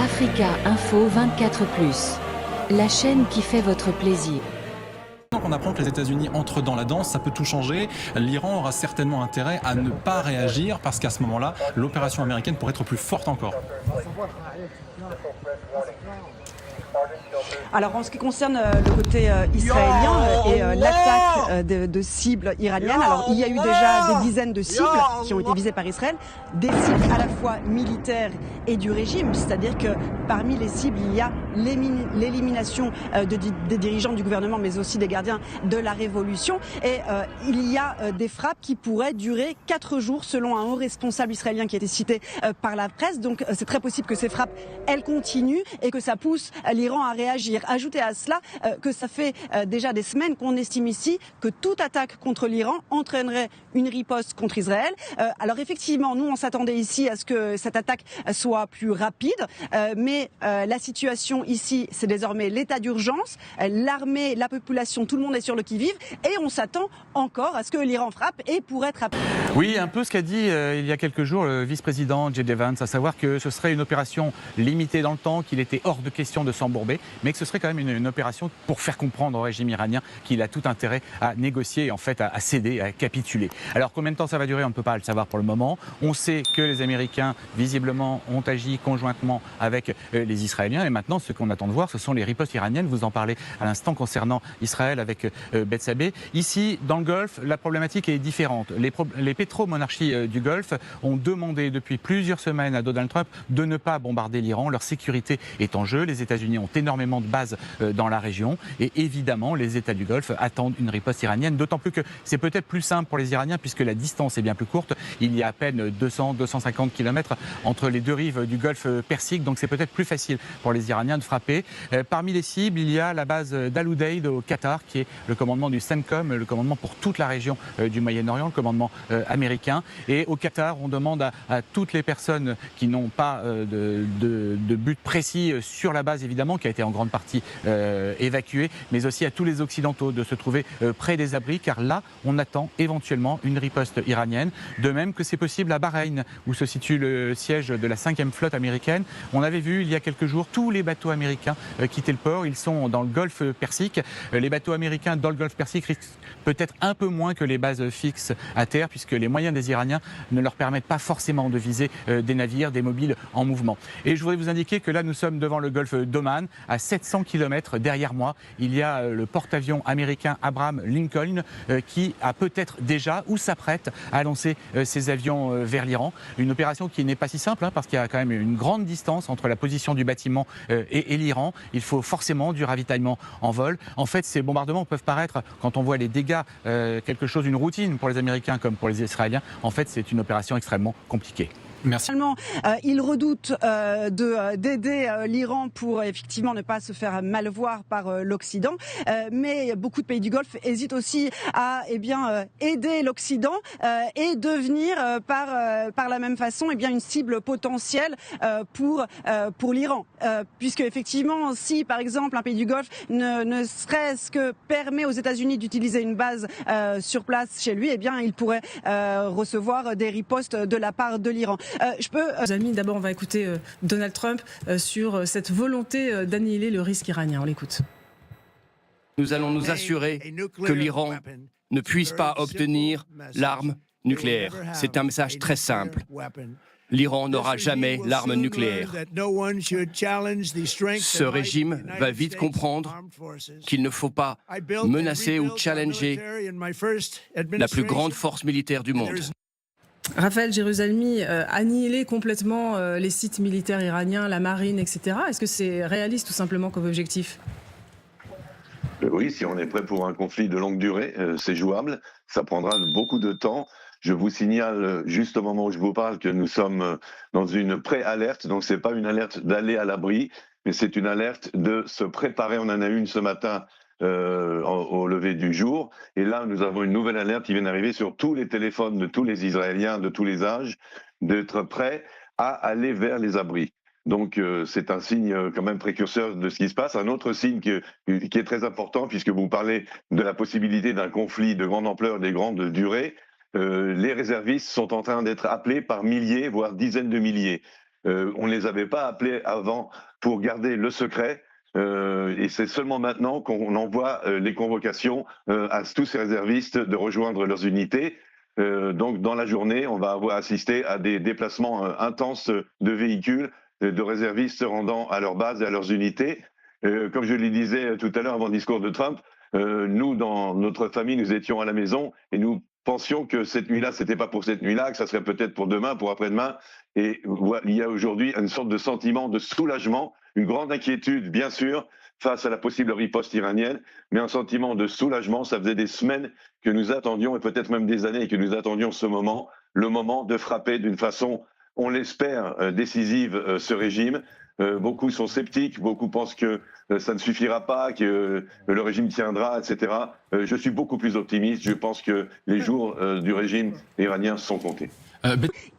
Africa Info 24+, la chaîne qui fait votre plaisir. Quand on apprend que les États-Unis entrent dans la danse, ça peut tout changer. L'Iran aura certainement intérêt à ne pas réagir parce qu'à ce moment-là, l'opération américaine pourrait être plus forte encore. Alors en ce qui concerne le côté israélien et l'attaque de cibles iraniennes, alors il y a eu déjà des dizaines de cibles qui ont été visées par Israël, des cibles à la fois militaires et du régime, c'est-à-dire que parmi les cibles il y a l'élimination des dirigeants du gouvernement mais aussi des gardiens de la révolution et il y a des frappes qui pourraient durer 4 jours selon un haut responsable israélien qui a été cité par la presse, donc c'est très possible que ces frappes elles continuent et que ça pousse l'Iran à réagir. Ajoutez à cela que ça fait déjà des semaines qu'on estime ici que toute attaque contre l'Iran entraînerait une riposte contre Israël. Alors effectivement, nous on s'attendait ici à ce que cette attaque soit plus rapide, mais la situation ici c'est désormais l'état d'urgence, l'armée, la population, tout le monde est sur le qui-vive et on s'attend encore à ce que l'Iran frappe et pourrait être appelé. Oui, un peu ce qu'a dit il y a quelques jours le vice-président J.D. Vance, à savoir que ce serait une opération limitée dans le temps, qu'il était hors de question de s'embourber, mais que ce serait quand même une opération pour faire comprendre au régime iranien qu'il a tout intérêt à négocier et en fait à céder, à capituler. Alors combien de temps ça va durer, on ne peut pas le savoir pour le moment. On sait que les Américains visiblement ont agi conjointement avec les Israéliens et maintenant ce qu'on attend de voir ce sont les ripostes iraniennes. Vous en parlez à l'instant concernant Israël avec Bethsabée. Ici dans le Golfe, la problématique est différente. Les pétromonarchies du Golfe ont demandé depuis plusieurs semaines à Donald Trump de ne pas bombarder l'Iran. Leur sécurité est en jeu. Les États-Unis ont énormément de bases dans la région et évidemment les États du Golfe attendent une riposte iranienne, d'autant plus que c'est peut-être plus simple pour les Iraniens puisque la distance est bien plus courte. Il y a à peine 200-250 km entre les deux rives du Golfe Persique, donc c'est peut-être plus facile pour les Iraniens de frapper. Parmi les cibles, il y a la base d'Al Udeid au Qatar qui est le commandement du CENTCOM, le commandement pour toute la région du Moyen-Orient, le commandement américain. Et au Qatar, on demande à toutes les personnes qui n'ont pas de but précis sur la base, évidemment, qui a été en grande partie évacuée, mais aussi à tous les Occidentaux de se trouver près des abris, car là, on attend éventuellement une riposte iranienne. De même que c'est possible à Bahreïn, où se situe le siège de la 5e flotte américaine. On avait vu il y a quelques jours tous les bateaux américains quitter le port. Ils sont dans le Golfe Persique. Les bateaux américains dans le Golfe Persique risquent peut-être un peu moins que les bases fixes à terre, puisque les moyens des Iraniens ne leur permettent pas forcément de viser des navires, des mobiles en mouvement. Et je voudrais vous indiquer que là, nous sommes devant le golfe d'Oman, à 700 km derrière moi. Il y a le porte-avions américain Abraham Lincoln qui a peut-être déjà ou s'apprête à lancer ses avions vers l'Iran. Une opération qui n'est pas si simple, parce qu'il y a quand même une grande distance entre la position du bâtiment et l'Iran. Il faut forcément du ravitaillement en vol. En fait, ces bombardements peuvent paraître, quand on voit les dégâts, quelque chose, une routine pour les Américains comme pour les Israéliens. En fait, c'est une opération extrêmement compliquée. Merci. Ils redoutent d'aider l'Iran pour effectivement ne pas se faire mal voir par l'Occident, mais beaucoup de pays du Golfe hésitent aussi à aider l'Occident et devenir par la même façon une cible potentielle pour l'Iran, puisque effectivement si par exemple un pays du Golfe ne serait-ce que permet aux États-Unis d'utiliser une base sur place chez lui, il pourrait recevoir des ripostes de la part de l'Iran. Amis, d'abord, on va écouter Donald Trump sur cette volonté d'annihiler le risque iranien. On l'écoute. Nous allons nous assurer que l'Iran ne puisse pas obtenir l'arme nucléaire. C'est un message très simple. L'Iran n'aura jamais l'arme nucléaire. Ce régime va vite comprendre qu'il ne faut pas menacer ou challenger la plus grande force militaire du monde. Raphaël Jérusalemi, annihiler complètement les sites militaires iraniens, la marine, etc. Est-ce que c'est réaliste tout simplement comme objectif ? Oui, si on est prêt pour un conflit de longue durée, c'est jouable. Ça prendra beaucoup de temps. Je vous signale juste au moment où je vous parle que nous sommes dans une pré-alerte. Donc c'est pas une alerte d'aller à l'abri, mais c'est une alerte de se préparer. On en a une ce matin au lever du jour. Et là, nous avons une nouvelle alerte qui vient d'arriver sur tous les téléphones de tous les Israéliens de tous les âges, d'être prêts à aller vers les abris. Donc c'est un signe quand même précurseur de ce qui se passe. Un autre signe qui est très important, puisque vous parlez de la possibilité d'un conflit de grande ampleur et de grande durée, les réservistes sont en train d'être appelés par milliers, voire dizaines de milliers. On ne les avait pas appelés avant pour garder le secret. Et c'est seulement maintenant qu'on envoie les convocations à tous ces réservistes de rejoindre leurs unités. Donc dans la journée, on va avoir assisté à des déplacements intenses de véhicules, de réservistes se rendant à leur base et à leurs unités. Comme je le disais tout à l'heure avant le discours de Trump, nous, dans notre famille, nous étions à la maison et nous pensions que cette nuit-là, c'était pas pour cette nuit-là, que ça serait peut-être pour demain, pour après-demain. Et il y a aujourd'hui une sorte de sentiment de soulagement, une grande inquiétude, bien sûr, face à la possible riposte iranienne, mais un sentiment de soulagement. Ça faisait des semaines que nous attendions, et peut-être même des années, que nous attendions ce moment, le moment de frapper d'une façon, on l'espère, décisive ce régime. Beaucoup sont sceptiques, beaucoup pensent que ça ne suffira pas, que le régime tiendra, etc. Je suis beaucoup plus optimiste. Je pense que les jours du régime iranien sont comptés.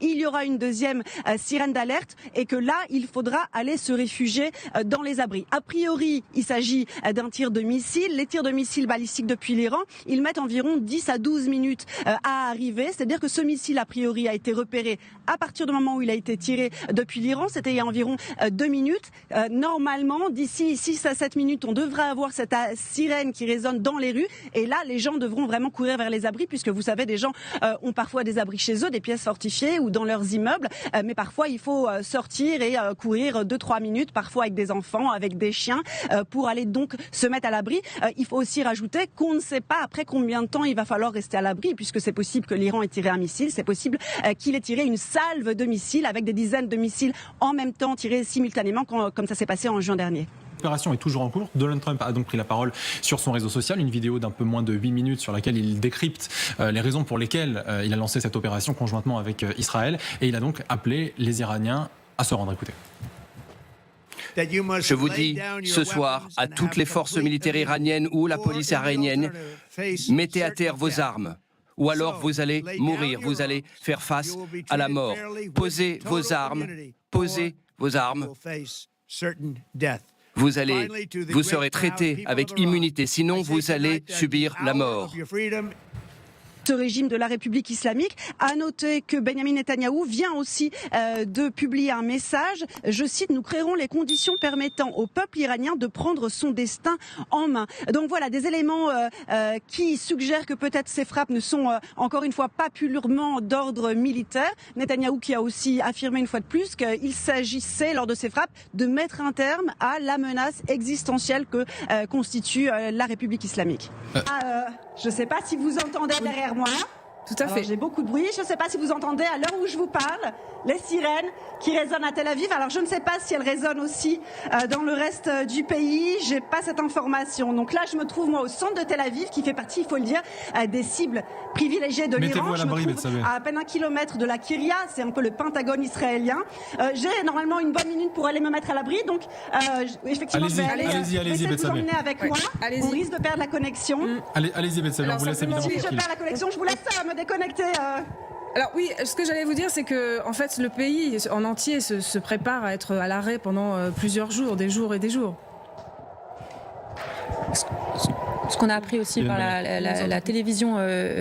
Il y aura une deuxième sirène d'alerte et que là, il faudra aller se réfugier dans les abris. A priori, il s'agit d'un tir de missile. Les tirs de missiles balistiques depuis l'Iran, ils mettent environ 10 à 12 minutes à arriver. C'est-à-dire que ce missile, a priori, a été repéré à partir du moment où il a été tiré depuis l'Iran. C'était il y a environ 2 minutes. Normalement, d'ici 6 à 7 minutes, on devrait avoir cette sirène qui résonne dans les rues. Et là, les gens devront vraiment courir vers les abris puisque vous savez, des gens ont parfois des abris chez eux, des pièces fortifiés ou dans leurs immeubles, mais parfois il faut sortir et courir 2-3 minutes, parfois avec des enfants, avec des chiens, pour aller donc se mettre à l'abri. Il faut aussi rajouter qu'on ne sait pas après combien de temps il va falloir rester à l'abri, puisque c'est possible que l'Iran ait tiré un missile, c'est possible qu'il ait tiré une salve de missiles avec des dizaines de missiles en même temps tirés simultanément, comme ça s'est passé en juin dernier. L'opération est toujours en cours. Donald Trump a donc pris la parole sur son réseau social, une vidéo d'un peu moins de 8 minutes sur laquelle il décrypte les raisons pour lesquelles il a lancé cette opération conjointement avec Israël. Et il a donc appelé les Iraniens à se rendre. Écoutez. Je vous dis ce soir à toutes les forces militaires iraniennes ou la police iranienne, mettez à terre vos armes. Ou alors vous allez mourir, vous allez faire face à la mort. Posez vos armes, posez vos armes. Vous serez traité avec immunité, sinon vous allez subir la mort. Ce régime de la République islamique. À noter que Benyamin Netanyahou vient aussi de publier un message. Je cite, nous créerons les conditions permettant au peuple iranien de prendre son destin en main. Donc voilà, des éléments qui suggèrent que peut-être ces frappes ne sont encore une fois pas purement d'ordre militaire. Netanyahou qui a aussi affirmé une fois de plus qu'il s'agissait lors de ces frappes de mettre un terme à la menace existentielle que constitue la République islamique. Je ne sais pas si vous entendez derrière moi. Tout à fait. J'ai beaucoup de bruit. Je ne sais pas si vous entendez à l'heure où je vous parle les sirènes qui résonnent à Tel Aviv. Alors je ne sais pas si elles résonnent aussi dans le reste du pays. J'ai pas cette information. Donc là, je me trouve moi au centre de Tel Aviv, qui fait partie, il faut le dire, des cibles privilégiées de l'Iran. Je me trouve à peine 1 kilomètre de la Kiryat. C'est un peu le Pentagone israélien. J'ai normalement une bonne minute pour aller me mettre à l'abri. Donc effectivement, je vais allez-y, vous emmener avec moi. On risque de perdre la connexion. Allez-y, Betsabé, on vous laisse évidemment. Si je perds la connexion, je vous laisse me déconnecter. Alors oui, ce que j'allais vous dire, c'est que en fait, le pays en entier se prépare à être à l'arrêt pendant plusieurs jours, des jours et des jours. Ce qu'on a appris aussi par la télévision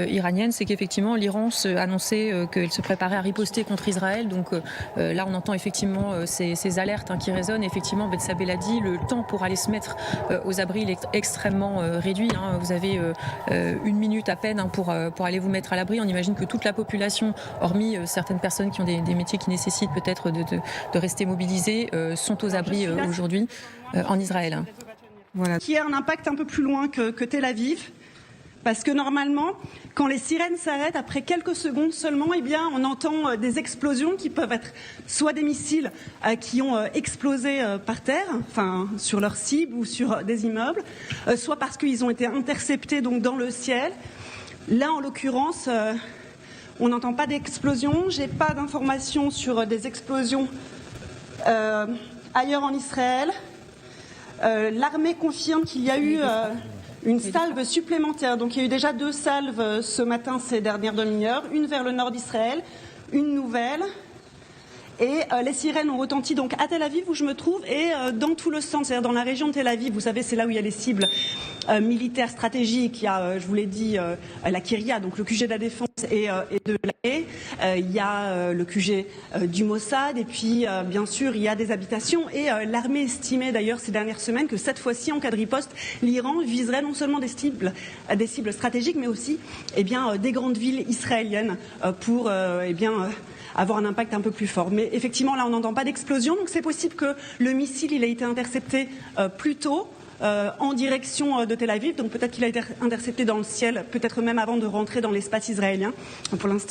iranienne, c'est qu'effectivement l'Iran annonçait qu'elle se préparait à riposter contre Israël. Donc là, on entend effectivement ces alertes qui résonnent. Effectivement, Betsabé l'a dit, le temps pour aller se mettre aux abris est extrêmement réduit. Vous avez 1 minute à peine pour aller vous mettre à l'abri. On imagine que toute la population, hormis certaines personnes qui ont des métiers qui nécessitent peut-être de rester mobilisées, sont aux abris aujourd'hui en Israël. Voilà. Qui a un impact un peu plus loin que Tel Aviv, parce que normalement, quand les sirènes s'arrêtent, après quelques secondes seulement, eh bien, on entend des explosions qui peuvent être soit des missiles qui ont explosé par terre, enfin sur leur cible ou sur des immeubles, soit parce qu'ils ont été interceptés donc dans le ciel. Là, en l'occurrence, on n'entend pas d'explosion. J'ai pas d'informations sur des explosions ailleurs en Israël. L'armée confirme qu'il y a eu une salve supplémentaire. Donc il y a eu déjà 2 salves ce matin, ces dernières demi-heures. Une vers le nord d'Israël, une nouvelle. Et les sirènes ont retenti donc à Tel Aviv où je me trouve et dans tout le centre, c'est-à-dire dans la région de Tel Aviv. Vous savez, c'est là où il y a les cibles militaires stratégiques. Il y a, je vous l'ai dit, la Kiria, donc le QG de la défense et de la haie. Il y a le QG du Mossad et puis bien sûr il y a des habitations et l'armée estimait d'ailleurs ces dernières semaines que cette fois-ci en cas de riposte, l'Iran viserait non seulement des cibles stratégiques mais aussi des grandes villes israéliennes pour avoir un impact un peu plus fort. Mais effectivement, là, on n'entend pas d'explosion, donc c'est possible que le missile il a été intercepté plus tôt en direction de Tel Aviv, donc peut-être qu'il a été intercepté dans le ciel, peut-être même avant de rentrer dans l'espace israélien. Pour l'instant,